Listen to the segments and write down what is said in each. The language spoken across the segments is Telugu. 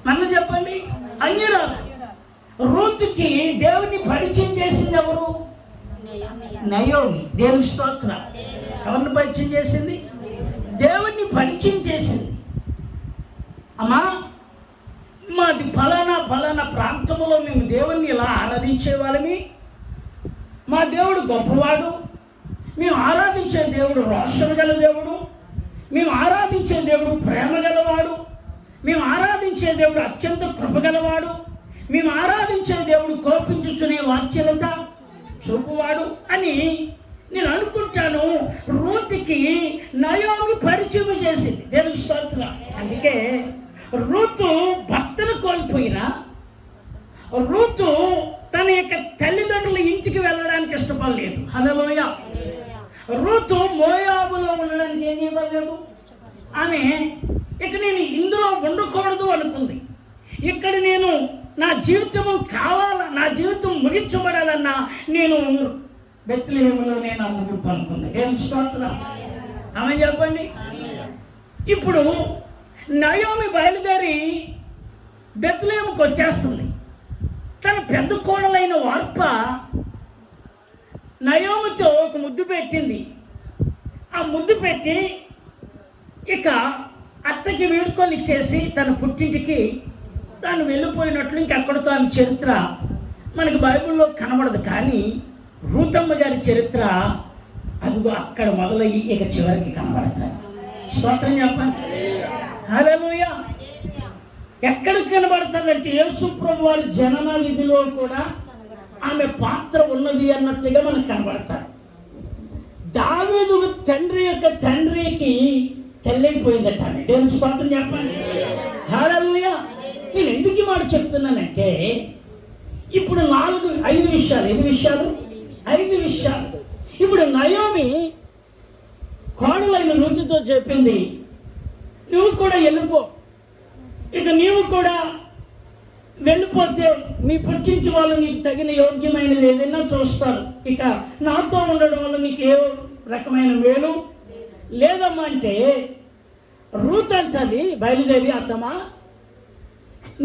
మళ్ళీ చెప్పండి, అన్యురాలు. రూతుకి దేవుని పరిచయం చేసింది ఎవరు? నయోమి. దేవుని స్తోత్రం. ఎవరిని పరిచయం చేసింది? దేవుణ్ణి పరిచయం చేసింది. అమ్మా, మాది ఫలానా ప్రాంతంలో మేము దేవుణ్ణి ఇలా ఆరాధించే వాళ్ళమి. మా దేవుడు గొప్పవాడు. మేము ఆరాధించే దేవుడు రోషం గల దేవుడు. మేము ఆరాధించే దేవుడు ప్రేమ గలవాడు. మేము ఆరాధించే దేవుడు అత్యంత కృపగలవాడు. మేము ఆరాధించే దేవుడు కోపించుచునే వాత్సల్యత చూపువాడు అని నేను అనుకుంటాను. రూతుకి నయోమి పరిచయం చేసింది. దేవుని స్తోత్రం. అందుకే రూతు భర్తను కోల్పోయినా రూతు తన యొక్క తల్లిదండ్రుల ఇంటికి వెళ్ళడానికి ఇష్టపడలేదు. హల్లెలూయా. రూతు మోయాబులో ఉండడానికి ఏం ఇవ్వలేదు. ఆమె ఇక నేను ఇందులో ఉండకూడదు అనుకుంది. ఇక్కడ నేను నా జీవితము నా జీవితం ముగించబడాలన్నా నేను బెత్లెహేములో నేను ముగింపు అనుకుంది. ఏం స్తోత్రం. ఆమె చెప్పండి. ఇప్పుడు నయోమి బయలుదేరి బెత్లెహేముకు వచ్చేస్తుంది. తన పెద్ద కోడలైన వార్ప నయోమితో ఒక ముద్దు పెట్టింది. ఆ ముద్దు పెట్టి ఇక అత్తకి వీడుకొని ఇచ్చేసి తన పుట్టింటికి తాను వెళ్ళిపోయినట్లు ఇంకెక్కడితో ఆమె చరిత్ర మనకి బైబిల్లో కనబడదు. కానీ రూతమ్మ గారి చరిత్ర అదిగో అక్కడ మొదలయ్యి ఇక చివరికి కనబడతాయి. స్తోత్రం చెప్పండి. హల్లెలూయా. ఎక్కడికి కనబడుతుందంటే యేసు ప్రభు వారి జనన విధిలో కూడా ఆమె పాత్ర ఉన్నది అన్నట్టుగా మనకు కనబడతాడు. దావీదు తండ్రి యొక్క తండ్రికి తెల్లైపోయిందట. దేవుని స్తోత్రం చెప్పండి. హల్లెలూయా. నేను ఎందుకు మాట చెప్తున్నానంటే ఇప్పుడు 5 విషయాలు. ఎన్ని విషయాలు? 5 విషయాలు. ఇప్పుడు నయోమి కోడలైన రూతుతో చెప్పింది, నువ్వు కూడా వెళ్ళిపో. ఇక నీవు కూడా వెళ్ళిపోతే మీ పుట్టింటి వాళ్ళు నీకు తగిన యోగ్యమైనది ఏదైనా చూస్తారు. ఇక నాతో ఉండడం వల్ల నీకు ఏ రకమైన మేలు లేదమ్మా అంటే రూత్ అంటది బయలుదేరి, అత్తమ్మా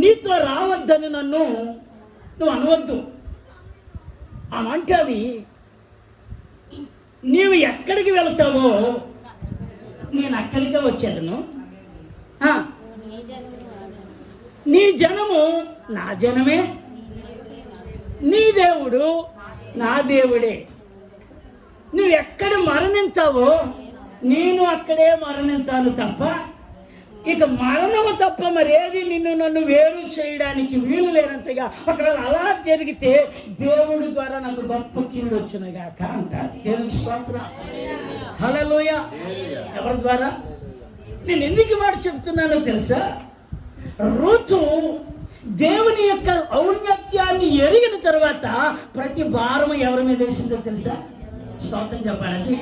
నీతో రావద్దని నన్ను నువ్వు అనవద్దు. ఆమంటది, నీవు ఎక్కడికి వెళ్తావో నేను అక్కడికే వచ్చేదను. నీ జనము నా జనమే, నీ దేవుడు నా దేవుడే. నువ్వు ఎక్కడ మరణించావో నేను అక్కడే మరణించాను తప్ప ఇక మరణము తప్ప మరేది నన్ను వేరు చేయడానికి వీలు లేనంతగా. ఒకవేళ అలా జరిగితే దేవుడి ద్వారా నాకు గొప్ప కీడు వచ్చునుగాక అంటారు. దేవుని స్తోత్రం. హల్లెలూయా. ఎవరి ద్వారా? నేను ఎందుకు మాట చెప్తున్నానో తెలుసా? రూతు దేవుని యొక్క ఔన్నత్యాన్ని ఎరిగిన తర్వాత ప్రతి భారము ఎవరి మీద వేసిందో తెలుసా? స్తోత్రం చెప్పాలంటే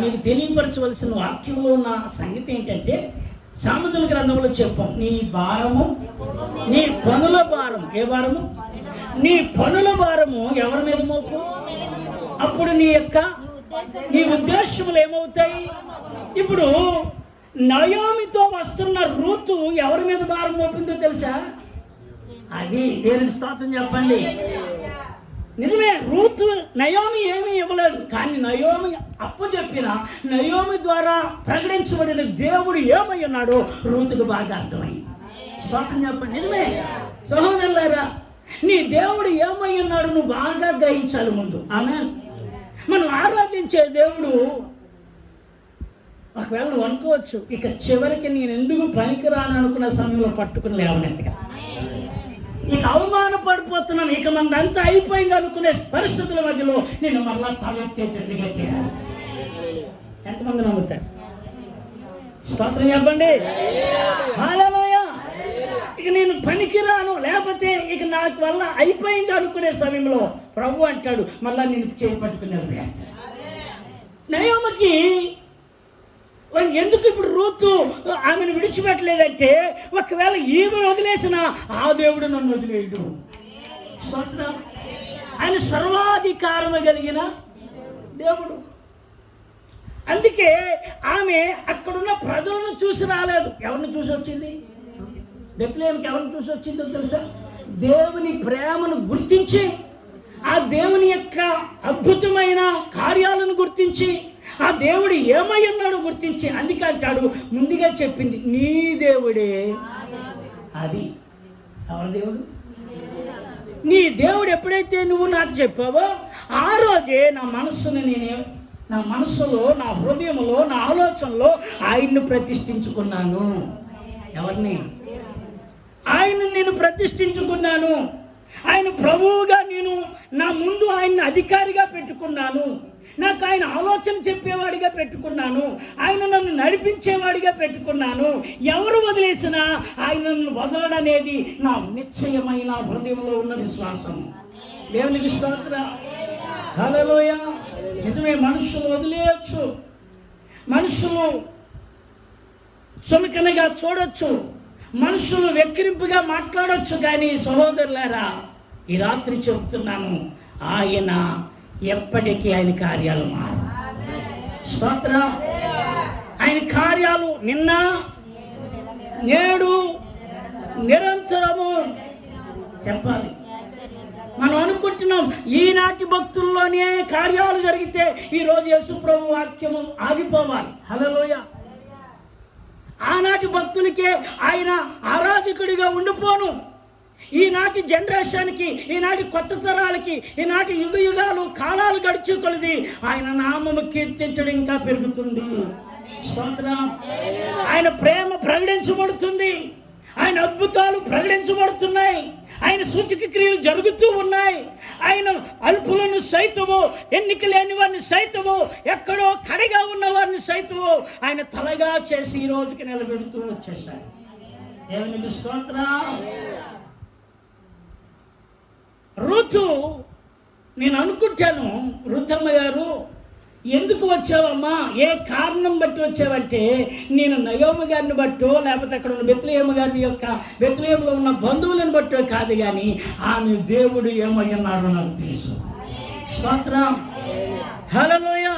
మీకు తెలియపరచవలసిన వాక్యంలో ఉన్న సంగతి ఏంటంటే సామెతల గ్రంథంలో చెప్పాం, నీ భారము నీ పనుల భారం. ఏ భారము? నీ పనుల భారము ఎవరి మీద మోపు. అప్పుడు నీ ఉద్దేశములు ఏమవుతాయి? ఇప్పుడు నయోమితో వస్తున్న రూతు ఎవరి మీద భారం మోపిందో తెలుసా? అది దేవుని స్తోత్రం చెప్పండి. నిజమే, రూతు నయోమి ఏమీ ఇవ్వలేదు. కానీ నయోమి అప్పచెప్పిన నయోమి ద్వారా ప్రకటించబడిన దేవుడు ఏమై ఉన్నాడో రూతుకు బాగా అర్థమైంది. స్తోత్రం చెప్పండి. నిజమే సహోదరులారా, నీ దేవుడు ఏమై ఉన్నాడు నువ్వు బాగా గ్రహించాలి ముందు. ఆమేన్. మనం ఆరాధించే దేవుడు ఒకవేళ నువ్వు అనుకోవచ్చు, ఇక చివరికి నేను ఎందుకు పనికిరాను అనుకున్న సమయంలో పట్టుకుని లేవనెత్తగా ఇక అవమానపడిపోతున్నాను, ఇక మనదంతా అయిపోయింది అనుకునే పరిస్థితుల మధ్యలో నేను మళ్ళా తలెత్తేటట్లుగా చేయాలి. ఎంతమంది నమ్ముతారు? స్తోత్రం చెప్పండి. హల్లెలూయా. ఇక నేను పనికిరాను, లేకపోతే ఇక నాకు వల్ల అయిపోయింది అనుకునే సమయంలో ప్రభు అంటాడు మళ్ళా నేను చేయి పట్టుకునే. నయోమికి ఎందుకు ఇప్పుడు రూతు ఆమెను విడిచిపెట్టలేదంటే ఒకవేళ ఈమెను వదిలేసిన ఆ దేవుడు నన్ను వదిలేడు. ఆయన సర్వాధికారము కలిగిన దేవుడు. అందుకే ఆమె అక్కడున్న ప్రజలను చూసి రాలేదు. ఎవరిని చూసి వచ్చింది? బెత్లెహేముకి ఎవరిని చూసి వచ్చిందో తెలుసా? దేవుని ప్రేమను గుర్తించి, ఆ దేవుని యొక్క అద్భుతమైన కార్యాలను గుర్తించి, ఆ దేవుడు ఏమై ఉన్నాడో గుర్తించి, అందుకే అంటాడు, ముందుగా చెప్పింది నీ దేవుడే. అది ఎవరి దేవుడు? నీ దేవుడు. ఎప్పుడైతే నువ్వు నాకు చెప్పావో ఆ రోజే నా మనస్సులో, నా హృదయంలో, నా ఆలోచనలో ఆయన్ను ప్రతిష్ఠించుకున్నాను. ఎవరిని? ఆయన్ని నేను ప్రతిష్ఠించుకున్నాను. ఆయన ప్రభువుగా నేను నా ముందు ఆయన్ని అధికారిగా పెట్టుకున్నాను. నాకు ఆయన ఆలోచన చెప్పేవాడిగా పెట్టుకున్నాను. ఆయన నన్ను నడిపించేవాడిగా పెట్టుకున్నాను. ఎవరు వదిలేసినా ఆయన నన్ను వదలడనేది నా నిశ్చయమైన హృదయంలో ఉన్న విశ్వాసం. దేవునికి స్తోత్రం. హల్లెలూయా. నిజమే, మనుషులు వదిలేయచ్చు, మనుషులు చులకనగా చూడొచ్చు, మనుషులు వెక్కిరింపుగా మాట్లాడొచ్చు, కానీ సహోదరులారా ఈ రాత్రి చెప్తున్నాను, ఆయన ఎప్పటికీ ఆయన కార్యాలు మారు. స్తోత్రం. ఆయన కార్యాలు నిన్న, నేడు, నిరంతరము. చెప్పాలి. మనం అనుకుంటున్నాం ఈనాటి భక్తుల్లోనే కార్యాలు జరిగితే ఈరోజు యేసు ప్రభు వాక్యము ఆగిపోవాలి. హల్లెలూయా. ఆనాటి భక్తులకే ఆయన ఆరాధకుడిగా ఉండిపోను. ఈనాటి జనరేషన్కి, ఈనాటి కొత్త తరాలకి, ఈనాటి యుగ యుగాలు కాలాలు గడిచే కొలది ఆయన నామము కీర్తించడం ఇంకా పెరుగుతుంది. స్తోత్రం. ఆయన ప్రేమ ప్రకటించబడుతుంది, ఆయన అద్భుతాలు ప్రకటించబడుతున్నాయి, ఆయన సూచక క్రియలు జరుగుతూ ఉన్నాయి. ఆయన అల్పులను సైతము, ఎన్నిక లేని వారిని సైతము, ఎక్కడో కడగా ఉన్న వారిని సైతము ఆయన తలగా చేసి ఈ రోజుకి నిలబెడుతూ వచ్చేసాడు. దేవునికి స్తోత్రం. రుతు, నేను అనుకుంటాను, రుతమ్మ గారు ఎందుకు వచ్చావమ్మా, ఏ కారణం బట్టి వచ్చావంటే, నేను నయోమి గారిని బట్టో లేకపోతే అక్కడ ఉన్న బెత్లెహేము గారి యొక్క బెత్లెహేములో ఉన్న బంధువులను బట్టో కాదు, కానీ ఆమె దేవుడు ఏమై ఉన్నారో నాకు తెలుసు. స్తోత్రం. హల్లెలూయా.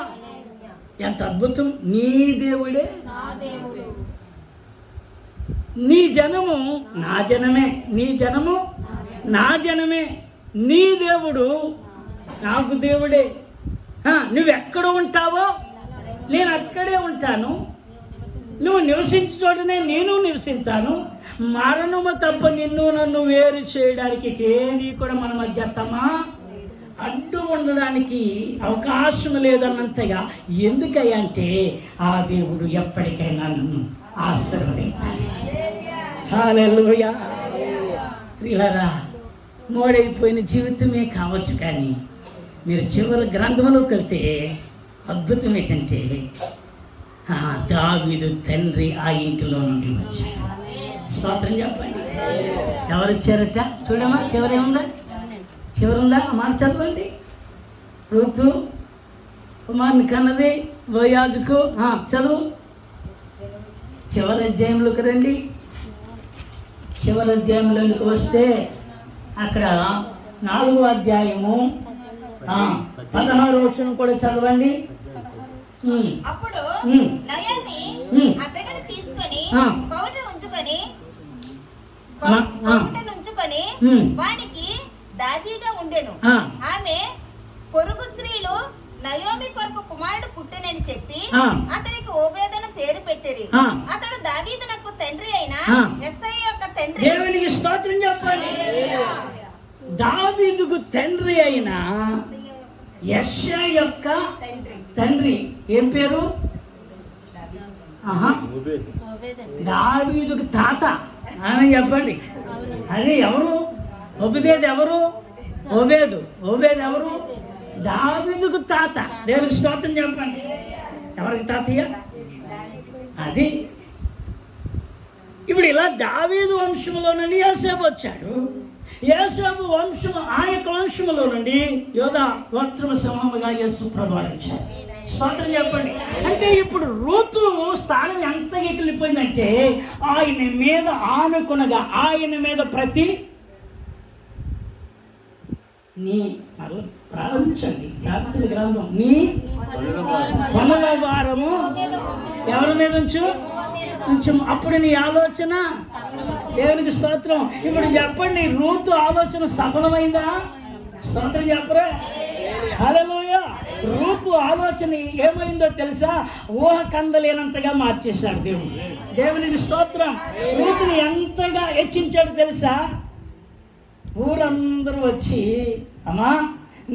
ఎంత అద్భుతం. నీ దేవుడే. నీ జనము నా జనమే, నీ జనము నా జనమే, నీ దేవుడు నాకు దేవుడే. నువ్వెక్కడ ఉంటావో నేను అక్కడే ఉంటాను, నువ్వు నివసించే చోటనే నేను నివసిస్తాను. మరణము తప్ప నన్ను వేరు చేయడానికి ఏది కూడా మన మధ్య అడ్డు ఉండడానికి అవకాశం లేదన్నంతగా. ఎందుకంటే ఆ దేవుడు ఎప్పటికైనా నన్ను ఆశీర్వదిస్తాడు. హల్లెలూయా. ప్రియులారా, మోడైపోయిన జీవితమే కావచ్చు, కానీ మీరు చివరి గ్రంథంలోకి వెళ్తే అద్భుతం ఏంటంటే, దావీదు తండ్రి ఆ ఇంటిలో నుండి వచ్చాడు. స్తోత్రం చెప్పండి. ఎవరు వచ్చారట చూడమ్మా. చివరేముందా? చివరుందా? మాట చదవండి. ఋతు కుమార్ని కన్నది బోయాజుకు. చదువు. చివరి అధ్యాయంలోకి రండి. చివరి అధ్యాయంలోకి వస్తే అక్కడ 4వ అధ్యాయము 16వ వచనం కూడా చదవండి. అప్పుడు నయోమి ఆ బిడ్డను తీసుకొని ఉంచుకొని వానికి దాదీగా ఉండెను. ఆమె పొరుగు స్త్రీలు నయోమి కొరకు కుమారుడు పుట్టెనని చెప్పి అతనికి ఓబేదను పేరు పెట్టిరి. అతడు దావీదునకు తండ్రి అయిన యెస్సయి యొక్క తండ్రి. దేవునికి స్తోత్రం చెప్పండి. దావీదుకు తండ్రి అయిన యెస్సయి యొక్క తండ్రి. ఏం పేరు? దావీదుకు తాత. ఆమె చెప్పండి. అది ఎవరు? ఓబేదు ఎవరు? ఓబేదు ఎవరు? దావీదుకు తాత. దేవునికి స్తోత్రం చెప్పండి. ఎవరికి తాతయ్య? అది. ఇప్పుడు ఇలా దావీదు వంశంలో నుండి యోసేపు వచ్చాడు. యోసేపు వంశము, ఆ యొక్క వంశములో నుండి యోధా గోత్రమ సమూహముగా యేసు ప్రభువు వచ్చాడు. స్తోత్రం చెప్పండి. అంటే ఇప్పుడు రూతు స్థానం ఎంత ఎక్కిలిపోయిందంటే, ఆయన మీద ఆనుకునగా, ఆయన మీద ప్రతి నీ ప్రారంభించండి సామెతల గ్రంథం. నీ పనుల భారము ఎవరి మీద ఉంచు? కొంచెం అప్పుడు నీ ఆలోచన దేవునికి స్తోత్రం. ఇప్పుడు చెప్పండి, రూతు ఆలోచన సఫలమైందా? స్తోత్రం చెప్పరా? హల్లెలూయా. రూతు ఆలోచన ఏమైందో తెలుసా? ఊహ కందలేనంతగా మార్చేశాడు దేవుడు. దేవునికి స్తోత్రం. రూతుని ఎంతగా హెచ్చించాడు తెలుసా? ఊరందరూ వచ్చి, అమ్మా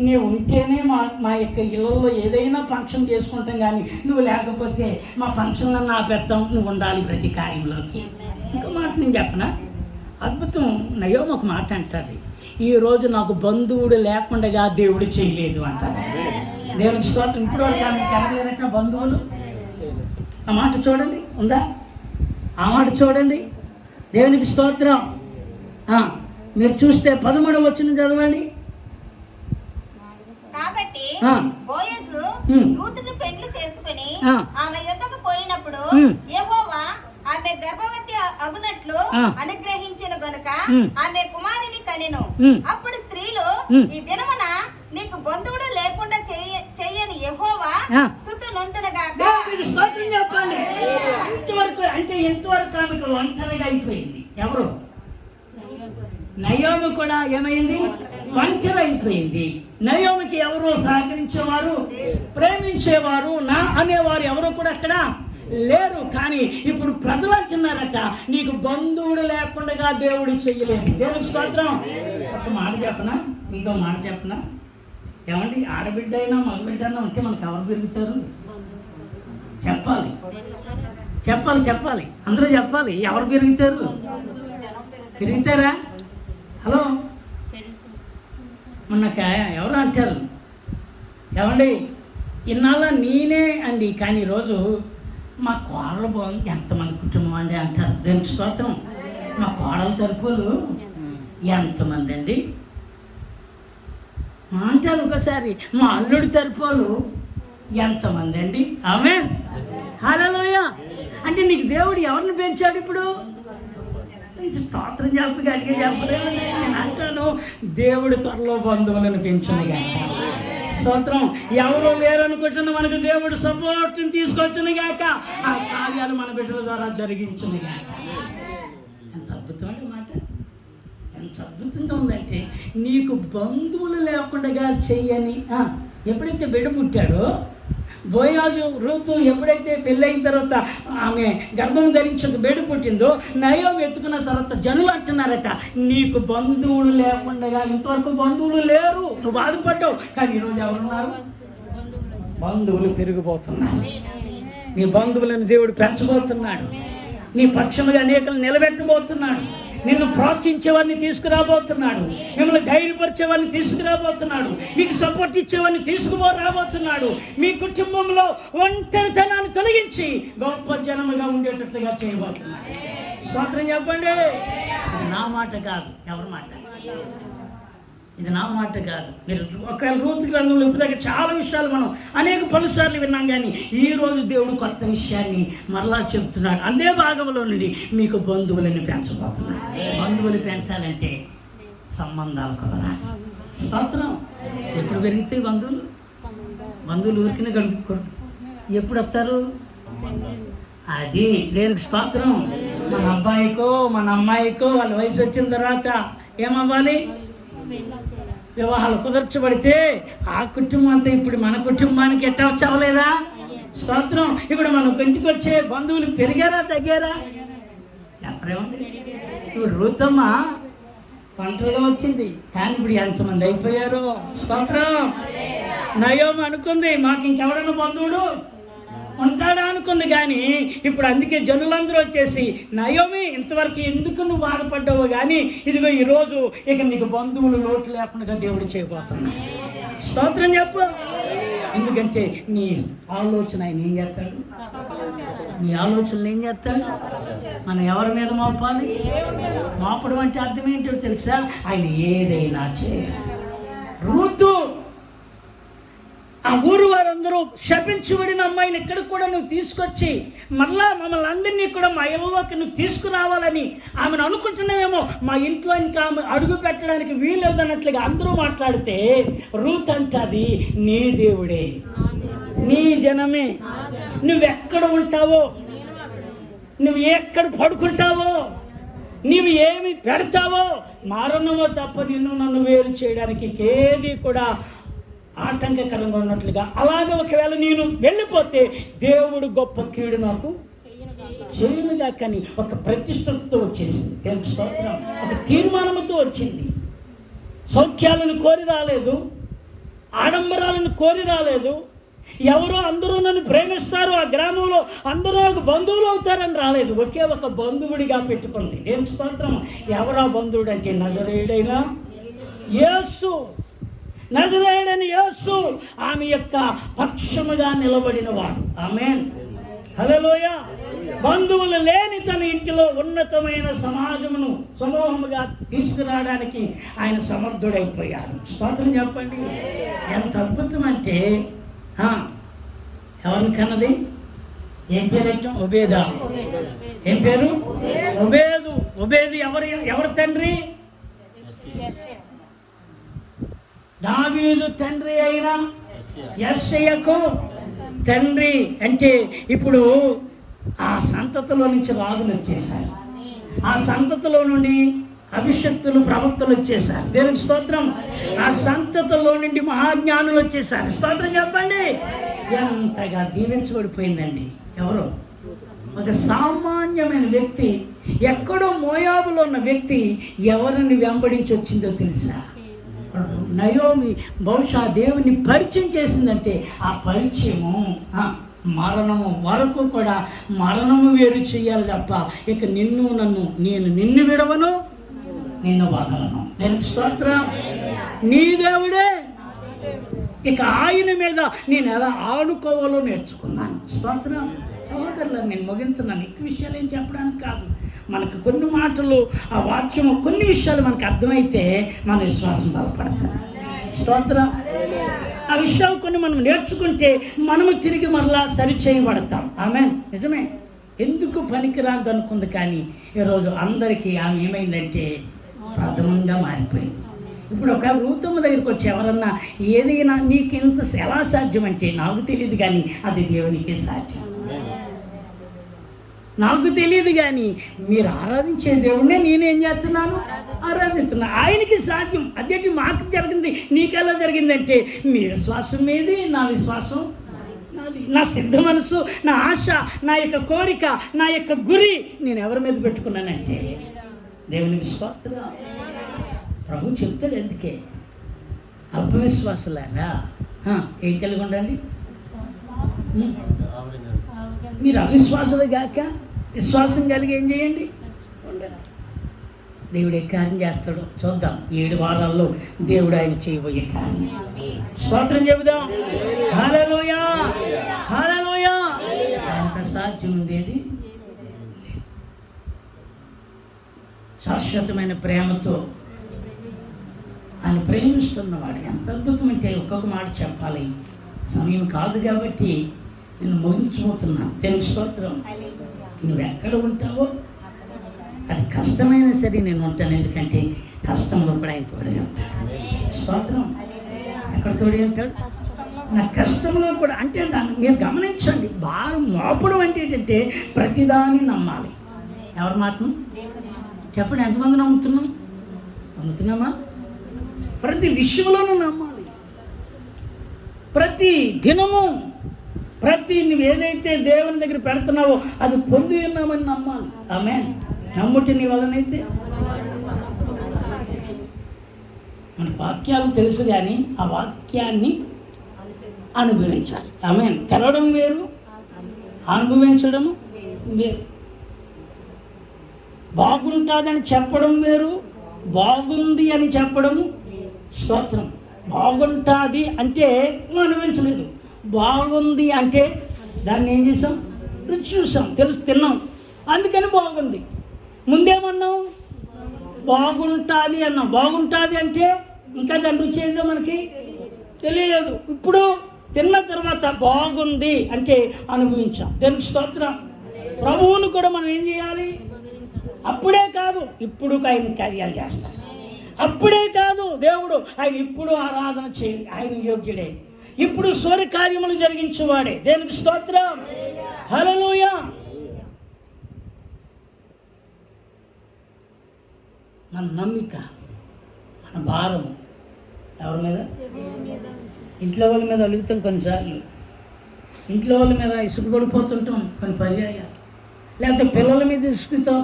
నీవు ఉంటేనే మా యొక్క ఇళ్ళల్లో ఏదైనా ఫంక్షన్ చేసుకుంటాం, కానీ నువ్వు లేకపోతే మా ఫంక్షన్లను ఆపేస్తాం, నువ్వు ఉండాలి ప్రతి కార్యంలోకి. ఇంకో మాట నేను చెప్పనా? అద్భుతం. నయోమి ఒక మాట అంటుంది, ఈరోజు నాకు బంధువుడు లేకుండా దేవుడు చేయలేదు అంటారు. దేవునికి స్తోత్రం. ఇప్పుడు వరకు ఆమెకు ఎవరు బంధువులు? ఆ మాట చూడండి, ఉందా? ఆ మాట చూడండి. దేవునికి స్తోత్రం. మీరు చూస్తే 13వ వచనం చదవండి. కాబట్టి బోయజు రూతును పెండ్లి చేసుకుని ఆమె యొద్దకు పోయినప్పుడు యెహోవా ఆమె గర్భవతి అగునట్లు అనుగ్రహించెను గనుక ఆమె కుమారుని కనెను. అప్పుడు స్త్రీలు, ఈ దినమున నీకు బంధువుడు లేకుండా చేయని యెహోవా స్తుతి నొందునుగాక. స్తోత్రం చెప్పాలి. ఇంతవరకు ఆమెకు ఒంటరిగా అయిపోయింది. ఎవరు? నయోమి కూడా ఏమైంది? ఒంటరి అయిపోయింది. నయోమికి ఎవరు సహకరించేవారు, ప్రేమించేవారు, నా అనేవారు ఎవరు కూడా అక్కడ లేరు. కానీ ఇప్పుడు ప్రజలు అంటున్నారట, నీకు బంధువుడు లేకుండా దేవుడు చెయ్యలేదు. దేవుడికి స్తోత్రం. ఒక మాట చెప్పనా? ఇంకో మాట చెప్పనా? ఏమండి, ఆడబిడ్డ అయినా మగబిడ్డ అయినా ఉంటే మనకు ఎవరు పెరుగుతారు? చెప్పాలి చెప్పాలి చెప్పాలి అందరూ చెప్పాలి. ఎవరు పెరుగుతారు? పెరుగుతారా? హలో, మొన్నక ఎవరు అంటారు, ఏమండి ఇన్నాళ్ళ నేనే అండి, కానీ ఈరోజు మా కోడలు బాగుంది, ఎంతమంది కుటుంబం అండి అంటారు. దానికి స్తోత్రం. మా కోడల తరపులు ఎంతమంది అండి అంటారు. ఒకసారి మా అల్లుడి తరపులు ఎంతమంది అండి. ఆమేన్, హల్లెలూయా. అంటే నీకు దేవుడు ఎవరిని పెంచాడు? ఇప్పుడు స్తోత్రం చెప్పి అడిగే చెప్పలేదు. నేను అంటాను, దేవుడు త్వరలో బంధువులను పెంచునుగా. స్తోత్రం. ఎవరో లేరనుకుంటున్నా మనకు దేవుడు సపోర్ట్ని తీసుకొచ్చునుగాక. ఆ కార్యాలు మన బిడ్డల ద్వారా జరిగించునుగాక. ఎంత అద్భుతమైన మాట, ఎంత అద్భుతంగా ఉందంటే, నీకు బంధువులు లేకుండా చెయ్యని. ఎప్పుడైతే బిడ్డ పుట్టాడో, బోయాజు రూతు ఎప్పుడైతే పెళ్ళైన తర్వాత ఆమె గర్భం ధరించక బిడ్డ పుట్టిందో, నయోమి ఎత్తుకున్న తర్వాత జనులు అంటున్నారట, నీకు బంధువులు లేకుండా, ఇంతవరకు బంధువులు లేరు, నువ్వు బాధపడ్డావు, కానీ ఈరోజు ఎవరున్నారు? బంధువులు పెరిగిపోతున్నారు. నీ బంధువులను దేవుడు పెంచబోతున్నాడు. నీ పక్షముగా అనేకలు నిలబెట్టబోతున్నాడు. నిన్ను ప్రోత్సహించేవాడిని తీసుకురాబోతున్నాడు. మిమ్మల్ని ధైర్యపరిచేవాడిని తీసుకురాబోతున్నాడు. మీకు సపోర్ట్ ఇచ్చేవాడిని రాబోతున్నాడు. మీ కుటుంబంలో ఒంటరితనాన్ని తొలగించి గొప్ప జనముగా ఉండేటట్లుగా చేయబోతున్నాడు. స్తోత్రం చెప్పండి. ఇది నా మాట కాదు. ఎవరి మాట? ఇది నా మాట కాదు. మీరు ఒకవేళ రూతు గ్రంథంలో ఇప్పుడు దగ్గర చాలా విషయాలు మనం అనేక పలుసార్లు విన్నాం, కానీ ఈరోజు దేవుడు కొత్త విషయాన్ని మరలా చెప్తున్నాడు. అదే భాగంలో నుండి మీకు బంధువులను పెంచబోతున్నాడు. బంధువులు పెంచాలంటే సంబంధాలు కదరా. స్తోత్రం. ఎప్పుడు పెరిగితే బంధువులు ఊరికినే గడుపుకోరు. ఎప్పుడు వస్తారు? అది దేనికి స్తోత్రం. మన అబ్బాయికో మన అమ్మాయికో వాళ్ళ వయసు వచ్చిన తర్వాత ఏమవ్వాలి? వివాహాలు కుదర్చబడితే ఆ కుటుంబం అంతా ఇప్పుడు మన కుటుంబానికి ఎట్టా వచ్చవలేదా? స్తోత్రం. ఇప్పుడు మన ఇంటికి వచ్చే బంధువులు పెరిగారా తగ్గారా? చెప్పరేమండి. ఇప్పుడు రూతమ్మ ఒంటరిగా వచ్చింది, కానీ ఇప్పుడు ఎంతమంది అయిపోయారు? స్తోత్రం. నయోమి అనుకుంది, మాకు ఇంకెవడన్నా బంధువుడు ఉంటాడా అనుకుంది, కానీ ఇప్పుడు అందుకే జనులందరూ వచ్చేసి, నయోమి ఇంతవరకు ఎందుకు నువ్వు బాధపడ్డావు, కానీ ఇదిగో ఈరోజు ఇక నీకు బంధువులు లోటు లేకుండా దేవుడు చేయబోతున్నాడు. స్తోత్రం చెప్పు. ఎందుకంటే నీ ఆలోచన ఆయన ఏం చేస్తాడు? నీ ఆలోచనలు ఏం చేస్తాడు? మనం ఎవరి మీద మోపాలి? మోపడం అంటే అర్థం ఏంటో తెలుసా? ఆయన ఏదైనా చేయాలి. రూతు ఆ ఊరు వారందరూ శపించబడిన అమ్మాయిని ఇక్కడికి కూడా నువ్వు తీసుకొచ్చి మళ్ళా మమ్మల్ని అందరినీ కూడా మా ఇళ్ళలోకి నువ్వు తీసుకురావాలని ఆమెను అనుకుంటున్నావేమో. మా ఇంట్లో ఇంకా ఆమె అడుగు పెట్టడానికి వీలేదన్నట్లుగా అందరూ మాట్లాడితే రూత్ అంటది, నీ దేవుడే, నీ జనమే, నువ్వెక్కడ ఉంటావో నువ్వు ఎక్కడ పడుకుంటావో, నీవు ఏమి పెడతావో, మరణమో తప్ప నిన్ను నన్ను వేరు చేయడానికి ఏది కూడా ఆటంకకరంగా ఉన్నట్లుగా. అలాగే ఒకవేళ నేను వెళ్ళిపోతే దేవుడు గొప్ప కీడు నాకు చేయనుగా. కానీ ఒక ప్రతిష్టతో వచ్చేసింది, స్తోత్రం. ఒక తీర్మానంతో వచ్చింది. సౌఖ్యాలను కోరి రాలేదు, ఆడంబరాలను కోరి రాలేదు. ఎవరో అందరూ నన్ను ప్రేమిస్తారు, ఆ గ్రామంలో అందరూ నాకు బంధువులు అవుతారని రాలేదు. ఒకే ఒక బంధువుడిగా పెట్టుకుంది. ఏం స్తోత్రం. ఎవరా బంధువుడు అంటే నజరేయుడైన యేసు. నజరేయుడైన యేసు ఆమె యొక్క పక్షముగా నిలబడిన వాడు. ఆమేన్, హల్లెలూయా. బంధువులు లేని తన ఇంటిలో ఉన్నతమైన సమూహముగా తీసుకురావడానికి ఆయన సమర్థుడైపోయాడు. స్తోత్రం చెప్పండి. ఎంత అద్భుతం అంటే, ఎవరిని కన్నది? ఏం పేరు? ఒబేదా. ఏం పేరు? ఒబేదు. ఒబేదు ఎవరు తండ్రి? దావీదు తండ్రి అయిన యెషయకు తండ్రి. అంటే ఇప్పుడు ఆ సంతతిలో నుంచి రాజులు వచ్చేసారు, ఆ సంతతిలో నుండి అభిషక్తులు ప్రవక్తలు వచ్చేసారు. దేవునికి స్తోత్రం. ఆ సంతతిలో నుండి మహాజ్ఞానులు వచ్చేసారు. స్తోత్రం చెప్పండి. ఎంతగా దీవించబడిపోయిందండి. ఎవరు? ఒక సామాన్యమైన వ్యక్తి, ఎక్కడో మోయాబులో ఉన్న వ్యక్తి ఎవరిని వెంబడించి వచ్చిందో తెలుసా? నయోమి బహుశా దేవుని పరిచయం చేసిందంటే ఆ పరిచయము మరణము వరకు కూడా మరణము వేరు చేయాలి తప్ప ఇక నేను నిన్ను విడవను, నిన్ను వదలను. నేను స్తోత్రం. నీ దేవుడే, ఇక ఆయన మీద నేను ఎలా ఆడుకోవాలో నేర్చుకున్నాను. స్తోత్రం. సహోదరులను నేను ముగించున్నాను. ఎక్కువ విషయాలు ఏం చెప్పడానికి కాదు. మనకు కొన్ని మాటలు, ఆ వాక్యము, కొన్ని విషయాలు మనకు అర్థమైతే మన విశ్వాసం బలపడతారు. స్తోత్రం. ఆ విషయాలు కొన్ని మనం నేర్చుకుంటే మనము తిరిగి మరలా సరిచేయబడతాం. ఆమేన్. నిజమే. ఎందుకు పనికిరాదు అనుకుంది, కానీ ఈరోజు అందరికీ ఆమె ఏమైందంటే ప్రథమంగా మారిపోయింది. ఇప్పుడు ఒకవేళ రూతమ్మ దగ్గరికి వచ్చి ఎవరన్నా ఏదైనా నీకు ఇంత ఎలా సాధ్యం అంటే, నాకు తెలియదు కానీ అది దేవునికే సాధ్యం. నాకు తెలియదు కానీ మీరు ఆరాధించే దేవుడినే నేనేం చేస్తున్నాను, ఆరాధిస్తున్నా. ఆయనకి సాధ్యం. అదేంటి మాకు జరిగింది నీకెలా జరిగిందంటే, మీ విశ్వాసం మీది, నా విశ్వాసం నాది. నా సిద్ధ మనసు, నా ఆశ, నా యొక్క కోరిక, నా యొక్క గురి నేను ఎవరి మీద పెట్టుకున్నానంటే దేవునికి స్తోత్రం. ప్రభు చెప్తాడు. ఎందుకే అల్పవిశ్వాసులారా ఏం కలిగి ఉండండి. మీరు అవిశ్వాసులు గాక విశ్వాసం కలిగి ఏం చేయండి, ఉండండి. దేవుడు ఏ కార్యం చేస్తాడో చూద్దాం. 7 వారాల్లో దేవుడు ఆయన చేయబోయే కార్యం. స్తోత్రం చెబుదాం. హల్లెలూయా, హల్లెలూయా. ఆయనకు సాధ్యం ఉండేది. శాశ్వతమైన ప్రేమతో ఆయన ప్రేమిస్తున్నవాడు. ఎంత అద్భుతం అంటే, ఒక్కొక్క మాట చెప్పాలి, సమయం కాదు కాబట్టి నేను ముగించిపోతున్నాను. తెలుగు స్తోత్రం. నువ్వు ఎక్కడ ఉంటావో అది కష్టమైనా సరే నేను ఉంటాను. ఎందుకంటే కష్టంలో కూడా ఆయన తోడే ఉంటాడు. స్తోత్రం. ఎక్కడ తోడే ఉంటాడు? నా కష్టంలో కూడా. అంటే దాన్ని మీరు గమనించండి. భారం మోపడం అంటే ఏంటంటే ప్రతిదాన్ని నమ్మాలి. ఎవరి మాటను చెప్పండి. ఎంతమంది నమ్ముతున్నామా? ప్రతి విషయంలోనూ నమ్మాలి. ప్రతి దినము నువ్వు ఏదైతే దేవుని దగ్గర పెడుతున్నావో అది పొంది ఉన్నామని నమ్మాలి. ఆమేన్. నమ్ముటి నీ వలనైతే. మన వాక్యాలు తెలుసు కానీ ఆ వాక్యాన్ని అనుభవించాలి. ఆమేన్. తెలవడం వేరు, అనుభవించడము వేరు. బాగుంటుందని చెప్పడం వేరు, బాగుంది అని చెప్పడము. స్తోత్రం. బాగుంటుంది అంటే నువ్వు అనుభవించలేదు. బాగుంది అంటే దాన్ని ఏం చేసాం? రుచి చూసాం, తిన్నాం, అందుకని బాగుంది. ముందేమన్నాం? బాగుంటుంది అన్నాం. బాగుంటుంది అంటే ఇంకా దాని రుచి ఏంటో మనకి తెలియలేదు. ఇప్పుడు తిన్న తర్వాత బాగుంది అంటే అనుభవించాం. దానికి స్తోత్రం. ప్రభువును కూడా మనం ఏం చేయాలి? అప్పుడే కాదు, ఇప్పుడు ఆయన కార్యాలు చేస్తాం. అప్పుడే కాదు, దేవుడు ఆయన ఇప్పుడు ఆరాధన చేయి, ఆయన యోగ్యుడే. ఇప్పుడు సూర్య కార్యములు జరిగించేవాడే. దేవునికి స్తోత్రం. హల్లెలూయా. మన నమ్మిక, మన భారం ఎవరి మీద? ఇంట్లో వాళ్ళ మీద అలుగుతాం కొన్నిసార్లు, ఇంట్లో వాళ్ళ మీద ఇసుకుపడిపోతుంటాం కొన్ని పర్యాయాలు, లేకపోతే పిల్లల మీద ఇసుకుతాం,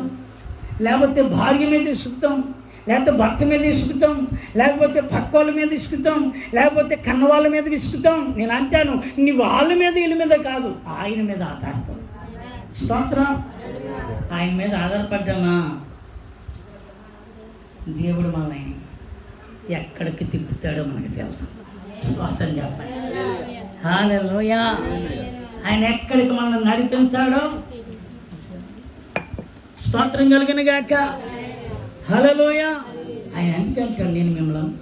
లేకపోతే భార్య మీద ఇసుకుతాం, లేకపోతే భర్త మీద ఇసుకుతాం, లేకపోతే పక్క వాళ్ళ మీద ఇసుకుతాం, లేకపోతే కన్న వాళ్ళ మీద ఇసుకుతాం. నేను అంటాను, నీ వాళ్ళ మీద వీళ్ళ మీద కాదు, ఆయన మీద ఆధారపడు. స్తోత్రం. ఆయన మీద ఆధారపడ్డామా దేవుడు మనల్ని ఎక్కడికి తిప్పుతాడో మనకు తెలుసు. స్తోత్రం చెప్పండి. హల్లెలూయా. ఆయన ఎక్కడికి మనల్ని నడిపించాడో స్తోత్రం కలిగిన గాక. హల్లెలూయా. ఆయన ఎంత అంటాడు, నేను మిమ్మల్ని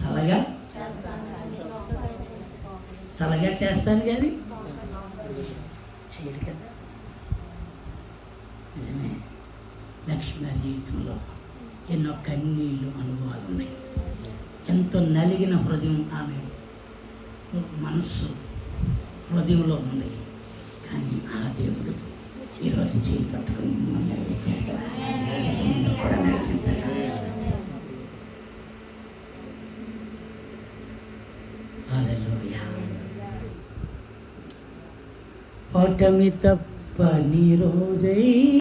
తలగా చేస్తాను కానీ చేయడు కదా. నిజమే. లక్ష్మి గారి జీవితంలో ఎన్నో కన్నీళ్ళు అనుభవాలు ఉన్నాయి. ఎంతో నలిగిన హృదయం ఆమె మనస్సు హృదయంలో ఉంది. కానీ ఆ దేవుడు ఈరోజు చేయి పట్టుకుని కూడా నడిపించాడు. హల్లెలూయా. ఓటమి తప్పని రోజై